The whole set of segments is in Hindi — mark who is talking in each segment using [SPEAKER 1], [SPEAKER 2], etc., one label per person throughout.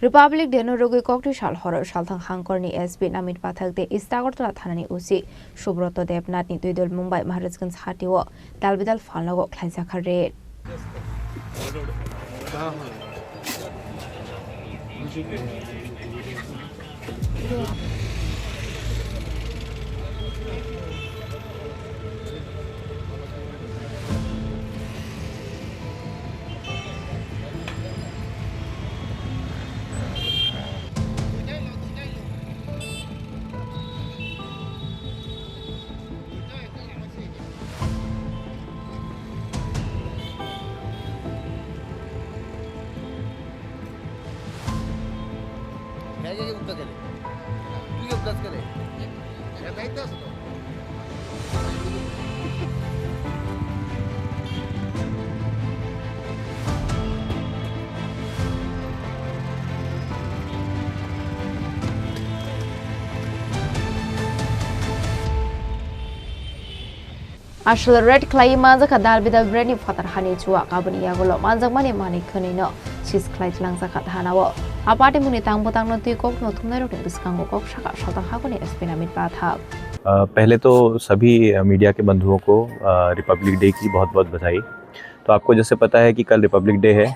[SPEAKER 1] Republic Deno Rogi Kokti Shal Horror Shalthang Hangkorni SB Namit Pathak de Istagortala Thanani Usi Shubroto Debnat ni Tuidul Mumbai Maharajganj Hatiwo Dalbidal Falnago Klaisa Khare
[SPEAKER 2] क्या उपलब्ध करे तू उपलब्ध करे या नहीं तो सुनो
[SPEAKER 1] Ashal Red Clay Manza Kadal Bidal Brady Fatar Hani Chua Kabani Yagolo Manza Mani Mani Kanino She's Clay Langza Hanawa Apart Munitang Botang no Tikok no Tumero Diskango Kok Shaka Shata Hagoni Espinamit Bathab
[SPEAKER 3] पहले तो सभी मीडिया के बंधुओं को रिपब्लिक डे की बहुत बहुत बधाई। तो आपको जैसे पता है कि कल रिपब्लिक डे है,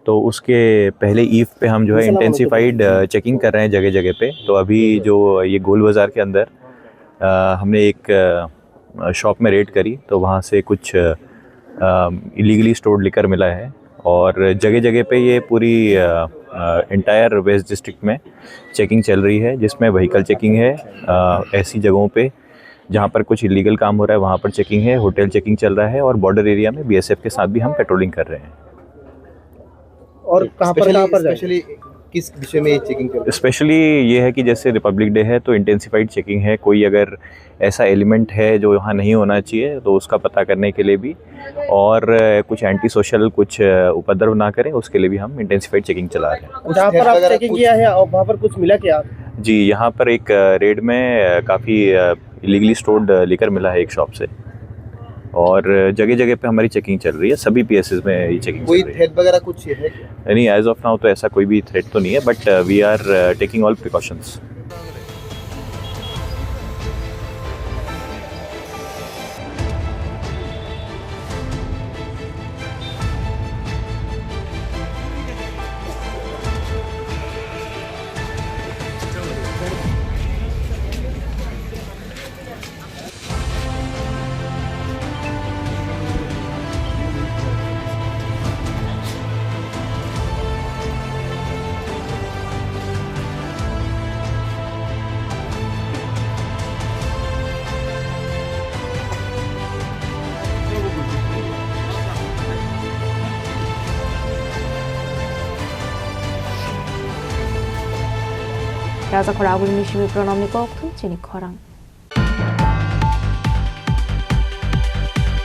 [SPEAKER 3] तो उसके पहले ईव पे हम जो है इंटेंसिफाइड चेकिंग कर रहे हैं जगह जगह पे। तो अभी जो ये गोल बाज़ार के अंदर हमने एक शॉप में रेड करी, तो वहाँ से कुछ इलीगली स्टोर्ड लिकर मिला है और जगह जगह पे ये पूरी इंटायर वेस्ट डिस्ट्रिक्ट में चेकिंग चल रही है, जिसमें व्हीकल चेकिंग है, ऐसी जगहों पे जहाँ पर कुछ इलीगल काम हो रहा है वहाँ पर चेकिंग है, होटल चेकिंग चल रहा है और बॉर्डर एरिया में बीएसएफ के साथ भी हम पेट्रोलिंग कर रहे हैं।
[SPEAKER 4] और कहाँ पर स्पेशली किस विषय में चेकिंग कर रहे हैं?
[SPEAKER 3] स्पेशली ये है कि जैसे रिपब्लिक डे है तो इंटेंसिफाइड चेकिंग है। कोई अगर ऐसा एलिमेंट है जो यहाँ नहीं होना चाहिए तो उसका पता करने के लिए भी, और कुछ एंटी सोशल कुछ उपद्रव ना करें उसके लिए भी हम इंटेंसिफाइड चेकिंग चला रहे हैं।
[SPEAKER 4] जहाँ पर आप चेकिंग किया है और वहाँ पर कुछ मिला क्या?
[SPEAKER 3] जी, यहाँ पर एक रेड में काफ़ी इलीगली स्टोर्ड लिकर मिला है एक शॉप से, और जगह जगह पे हमारी चेकिंग चल रही है। सभी पीएसएस में ये चेकिंग
[SPEAKER 4] कोई थ्रेट वगैरह कुछ है?
[SPEAKER 3] नहीं, एज ऑफ नाउ तो ऐसा कोई भी थ्रेट तो नहीं है, but we are taking all precautions.
[SPEAKER 1] Raza Korabul Nishimi Pronomiko, Chini Korang.